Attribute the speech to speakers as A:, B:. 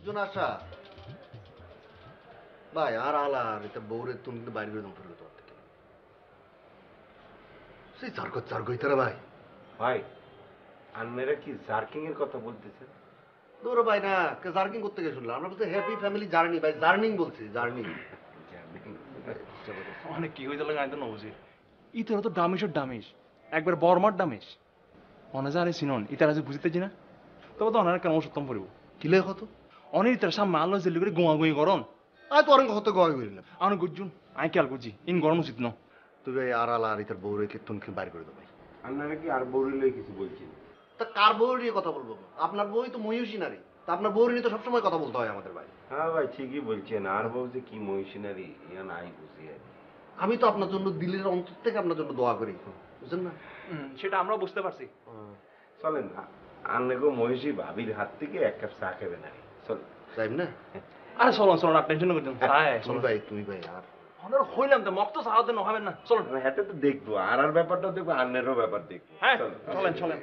A: বুঝছো না আশা ভাই আর আলার এটা বউরে তুমি কিন্তু বাইরে করে দাম ফেরবে তোমার থেকে সেই চার্গ ইতারা ভাই
B: ভাই আন্নারা কি জার্কিং এর কথা বলতেছেন?
A: দৌড়ো ভাই না জার্কিং করতে গিয়ে শুনলাম আমরা বলতে হ্যাপি ফ্যামিলি জার্নি ভাই জার্নিং বলছি জার্নিং
C: অনেক কি হয়ে গেল গাইতে না বুঝি ইতারা তো ডামিসের ডামিস একবার বর্মার ডামিস অনে জানি সিনন ইতারা যে বুঝিতেছি না তবে তো অনার কেন সত্যম পড়ব
A: কিলে কত
C: অনেক ইতার সামনে আলো জেলি করে গোয়া গুঁই গরম
A: আয় তো অনেক কত গোয়া করিলাম
C: আমি গুজুন আই খেয়াল করছি ইন গরম উচিত ন
A: তুই ভাই আর আলা আর ইতার বউরে কে তুমি বাইরে করে দেবো ভাই
B: আন্নারা কি আর বউরিলে কিছু বলছেন?
A: তা কার বউর নিয়ে কথা বলবো আপনার বউই তো মহিষী নারী তা আপনার বউর নিয়ে তো সবসময় কথা বলতে হয় আমাদের ভাই
B: হ্যাঁ ভাই ঠিকই বলছেন, আর বউ যে কি মহিষিনারি ইয়া নাই বুঝি আর কি।
A: আমি তো আপনার জন্য দিলের অন্তর থেকে আপনার জন্য দোয়া করি বুঝলেন না
C: সেটা আমরা বুঝতে পারছি
B: চলেন আন্নাগো মহিষী ভাবির হাত থেকে এক কাপ চা খাবেন আর চল
A: তাই না
C: আরে চলুন চলুন আপনি টেনশন করছেন
A: তুমি ভাই আর
C: অনার হইলাম তো মক্ত সাহায্য না হবেন না চলুন
B: হাতে তো দেখবো আর ব্যাপারটাও দেখবো আন্নেরও ব্যাপার দেখবো।
C: হ্যাঁ
B: চল,
C: চলেন চলেন